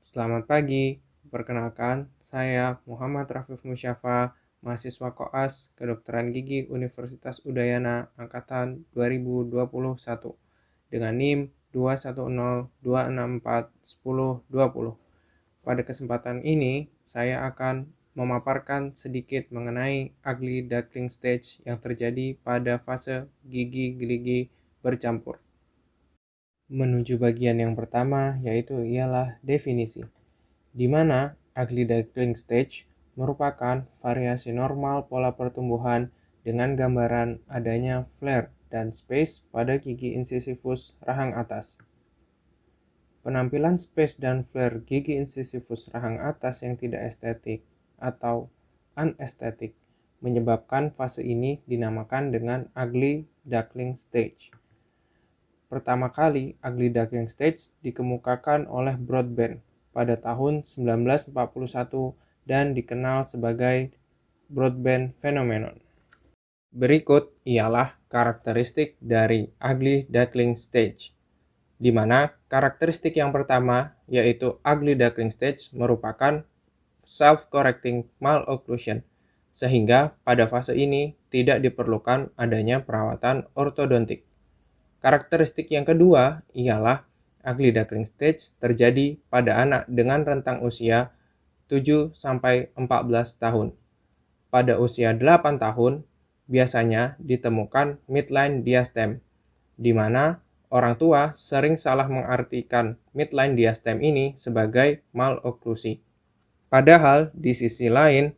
Selamat pagi, perkenalkan saya Muhammad Rafif Musyafa, mahasiswa koas Kedokteran Gigi Universitas Udayana Angkatan 2021 dengan NIM 21026410020. Pada kesempatan ini, saya akan memaparkan sedikit mengenai ugly duckling stage yang terjadi pada fase gigi geligi bercampur. Menuju bagian yang pertama, yaitu ialah definisi, di mana ugly duckling stage merupakan variasi normal pola pertumbuhan dengan gambaran adanya flare dan space pada gigi incisivus rahang atas. Penampilan space dan flare gigi incisivus rahang atas yang tidak estetik atau unestetik menyebabkan fase ini dinamakan dengan ugly duckling stage. Pertama kali, ugly duckling stage dikemukakan oleh Broadbent pada tahun 1941 dan dikenal sebagai Broadbent phenomenon. Berikut ialah karakteristik dari ugly duckling stage, di mana karakteristik yang pertama yaitu ugly duckling stage merupakan self-correcting malocclusion, sehingga pada fase ini tidak diperlukan adanya perawatan ortodontik. Karakteristik yang kedua ialah ugly duckling stage terjadi pada anak dengan rentang usia 7-14 tahun. Pada usia 8 tahun, biasanya ditemukan midline diastem, di mana orang tua sering salah mengartikan midline diastem ini sebagai maloklusi. Padahal di sisi lain,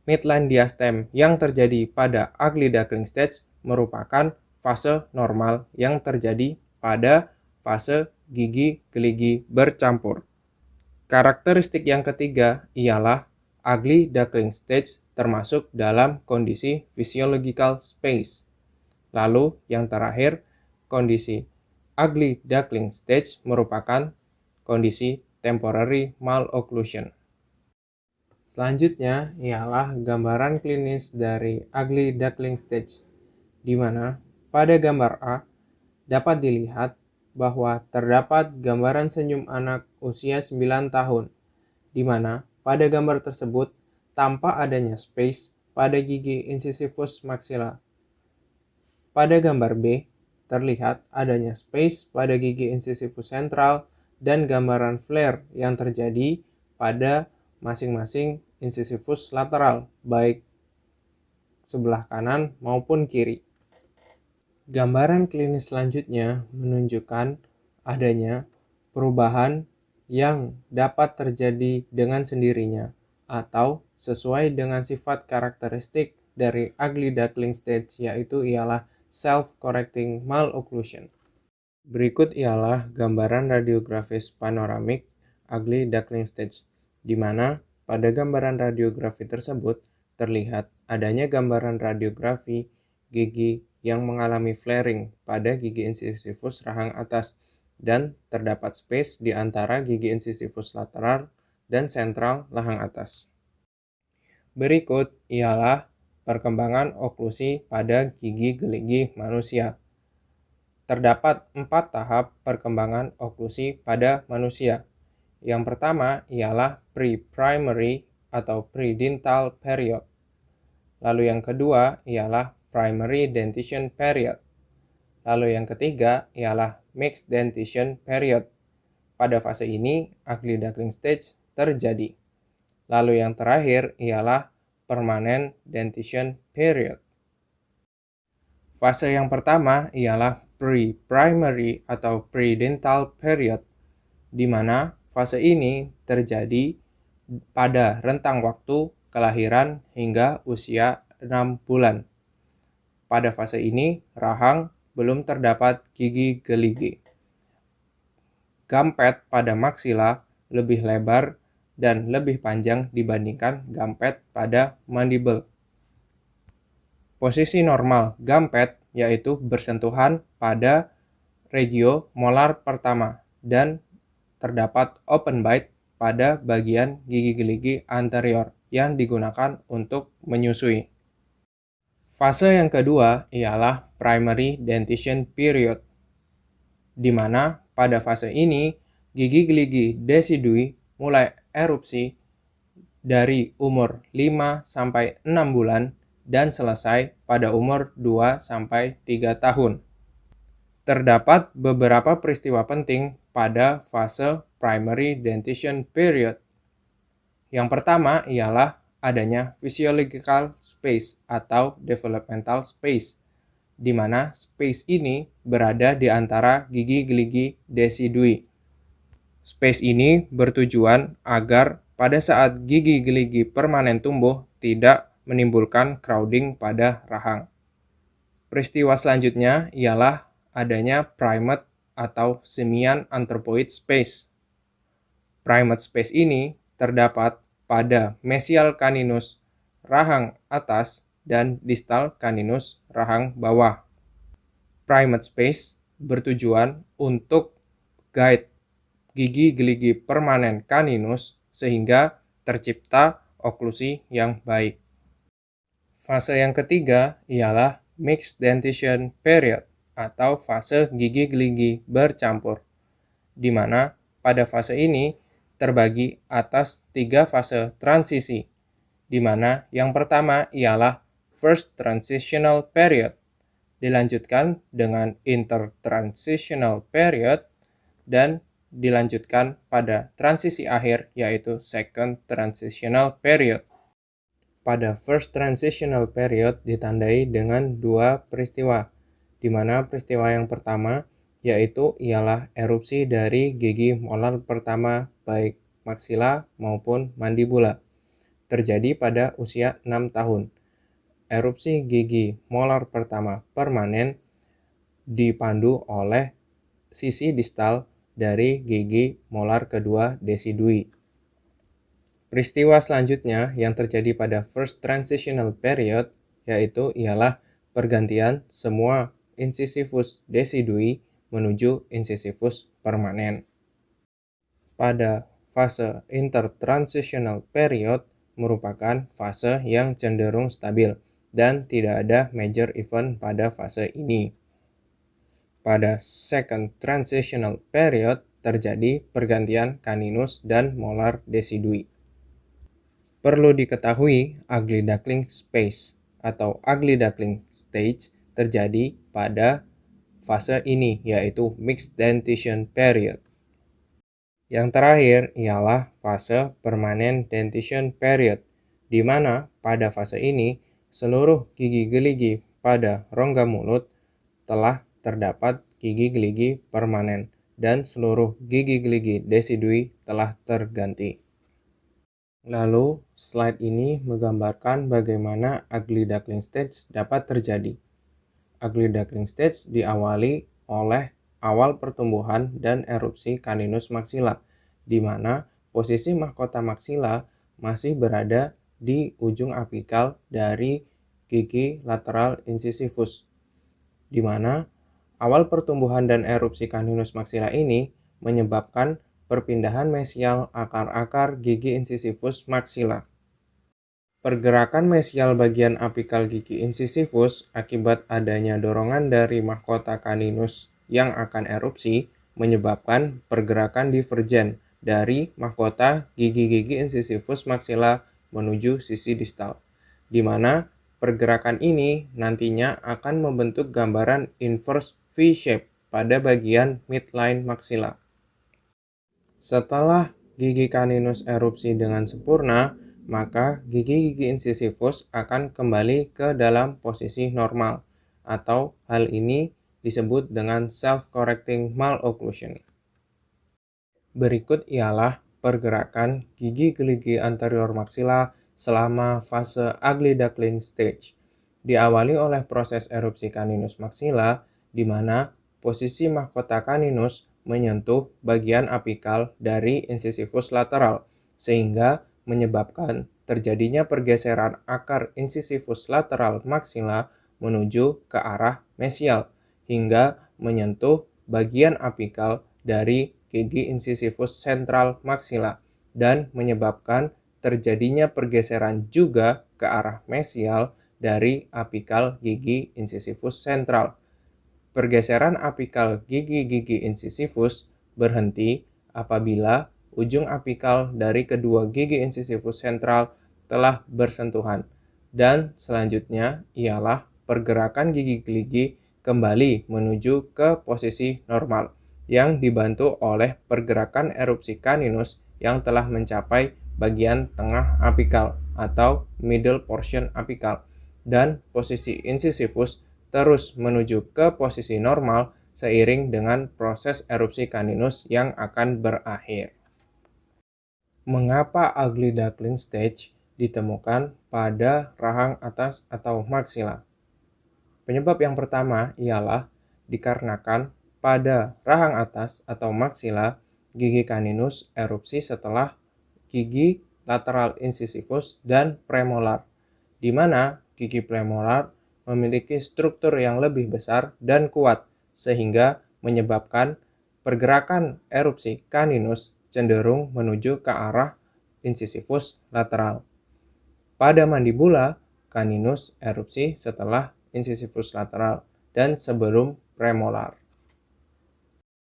midline diastem yang terjadi pada ugly duckling stage merupakan fase normal yang terjadi pada fase gigi geligi bercampur. Karakteristik yang ketiga ialah ugly duckling stage termasuk dalam kondisi physiological space. Lalu yang terakhir, kondisi ugly duckling stage merupakan kondisi temporary malocclusion. Selanjutnya ialah gambaran klinis dari ugly duckling stage, di mana pada gambar A dapat dilihat bahwa terdapat gambaran senyum anak usia 9 tahun, di mana pada gambar tersebut tanpa adanya space pada gigi incisivus maxilla. Pada gambar B terlihat adanya space pada gigi incisivus sentral dan gambaran flare yang terjadi pada masing-masing incisivus lateral, baik sebelah kanan maupun kiri. Gambaran klinis selanjutnya menunjukkan adanya perubahan yang dapat terjadi dengan sendirinya atau sesuai dengan sifat karakteristik dari ugly duckling stage, yaitu ialah self-correcting malocclusion. Berikut ialah gambaran radiografis panoramik ugly duckling stage, di mana pada gambaran radiografi tersebut terlihat adanya gambaran radiografi gigi yang mengalami flaring pada gigi incisivus rahang atas dan terdapat space di antara gigi incisivus lateral dan sentral rahang atas. Berikut ialah perkembangan oklusi pada gigi geligi manusia. Terdapat 4 tahap perkembangan oklusi pada manusia. Yang pertama ialah pre-primary atau pre-dental period. Lalu yang kedua ialah primary dentition period. Lalu yang ketiga ialah mixed dentition period. Pada fase ini, ugly duckling stage terjadi. Lalu yang terakhir ialah permanent dentition period. Fase yang pertama ialah pre-primary atau pre-dental period, di mana fase ini terjadi pada rentang waktu kelahiran hingga usia 6 bulan. Pada fase ini, rahang belum terdapat gigi geligi. Gampet pada maksila lebih lebar dan lebih panjang dibandingkan gampet pada mandible. Posisi normal gampet yaitu bersentuhan pada regio molar pertama dan terdapat open bite pada bagian gigi geligi anterior yang digunakan untuk menyusui. Fase yang kedua ialah primary dentition period, di mana pada fase ini gigi geligi decidui mulai erupsi dari umur 5 sampai 6 bulan dan selesai pada umur 2 sampai 3 tahun. Terdapat beberapa peristiwa penting pada fase primary dentition period. Yang pertama ialah adanya physiological space atau developmental space, di mana space ini berada di antara gigi geligi decidui. Space ini bertujuan agar pada saat gigi geligi permanen tumbuh tidak menimbulkan crowding pada rahang. Peristiwa selanjutnya ialah adanya primate atau simian anthropoid space. Primate space ini terdapat pada mesial caninus rahang atas dan distal caninus rahang bawah. Primate space bertujuan untuk guide gigi geligi permanen caninus sehingga tercipta oklusi yang baik. Fase yang ketiga ialah mixed dentition period atau fase gigi geligi bercampur, di mana pada fase ini terbagi atas 3 fase transisi, di mana yang pertama ialah first transitional period, dilanjutkan dengan intertransitional period, dan dilanjutkan pada transisi akhir yaitu second transitional period. Pada first transitional period ditandai dengan 2 peristiwa, di mana peristiwa yang pertama yaitu ialah erupsi dari gigi molar pertama baik maksila maupun mandibula, terjadi pada usia 6 tahun. Erupsi gigi molar pertama permanen dipandu oleh sisi distal dari gigi molar kedua decidui. Peristiwa selanjutnya yang terjadi pada first transitional period yaitu ialah pergantian semua incisivus decidui menuju incisivus permanen. Pada fase intertransitional period merupakan fase yang cenderung stabil dan tidak ada major event pada fase ini. Pada second transitional period terjadi pergantian caninus dan molar decidui. Perlu diketahui, ugly duckling space atau ugly duckling stage terjadi pada fase ini, yaitu mixed dentition period. Yang terakhir ialah fase permanent dentition period, di mana pada fase ini seluruh gigi geligi pada rongga mulut telah terdapat gigi geligi permanen dan seluruh gigi geligi decidui telah terganti. Lalu, slide ini menggambarkan bagaimana ugly duckling stage dapat terjadi. Ugly duckling stage diawali oleh awal pertumbuhan dan erupsi caninus maxilla, di mana posisi mahkota maxilla masih berada di ujung apikal dari gigi lateral incisivus, di mana awal pertumbuhan dan erupsi caninus maxilla ini menyebabkan perpindahan mesial akar-akar gigi incisivus maxilla. Pergerakan mesial bagian apikal gigi incisivus akibat adanya dorongan dari mahkota caninus yang akan erupsi menyebabkan pergerakan divergen dari mahkota gigi-gigi incisivus maxilla menuju sisi distal, di mana pergerakan ini nantinya akan membentuk gambaran inverse V-shape pada bagian midline maxilla. Setelah gigi caninus erupsi dengan sempurna, maka gigi-gigi incisivus akan kembali ke dalam posisi normal, atau hal ini disebut dengan self-correcting malocclusion. Berikut ialah pergerakan gigi geligi anterior maxilla selama fase ugly duckling stage. Diawali oleh proses erupsi caninus maxilla, di mana posisi mahkota caninus menyentuh bagian apikal dari incisivus lateral, sehingga menyebabkan terjadinya pergeseran akar incisivus lateral maxilla menuju ke arah mesial, hingga menyentuh bagian apikal dari gigi incisivus sentral maxilla, dan menyebabkan terjadinya pergeseran juga ke arah mesial dari apikal gigi incisivus sentral. Pergeseran apikal gigi-gigi incisivus berhenti apabila ujung apikal dari kedua gigi incisivus sentral telah bersentuhan. Dan selanjutnya ialah pergerakan gigi gerigi kembali menuju ke posisi normal yang dibantu oleh pergerakan erupsi caninus yang telah mencapai bagian tengah apikal atau middle portion apikal, dan posisi incisivus terus menuju ke posisi normal seiring dengan proses erupsi caninus yang akan berakhir. Mengapa ugly duckling stage ditemukan pada rahang atas atau maksila? Penyebab yang pertama ialah dikarenakan pada rahang atas atau maksila gigi caninus erupsi setelah gigi lateral incisivus dan premolar, di mana gigi premolar memiliki struktur yang lebih besar dan kuat sehingga menyebabkan pergerakan erupsi caninus cenderung menuju ke arah incisivus lateral. Pada mandibula, caninus erupsi setelah incisivus lateral dan sebelum premolar.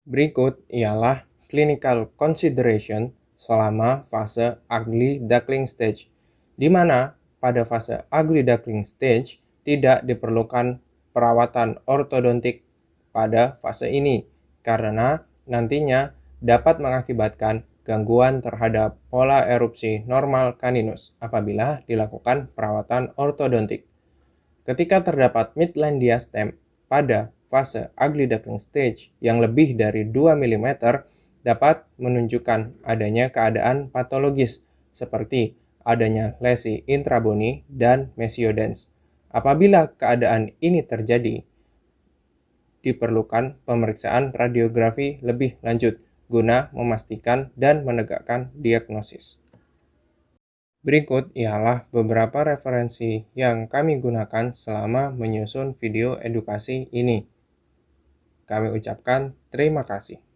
Berikut ialah clinical consideration selama fase ugly duckling stage, di mana pada fase ugly duckling stage tidak diperlukan perawatan ortodontik pada fase ini karena nantinya dapat mengakibatkan gangguan terhadap pola erupsi normal caninus apabila dilakukan perawatan ortodontik. Ketika terdapat midline diastem pada fase ugly duckling stage yang lebih dari 2 mm dapat menunjukkan adanya keadaan patologis seperti adanya lesi intrabony dan mesiodens. Apabila keadaan ini terjadi, diperlukan pemeriksaan radiografi lebih lanjut guna memastikan dan menegakkan diagnosis. Berikut ialah beberapa referensi yang kami gunakan selama menyusun video edukasi ini. Kami ucapkan terima kasih.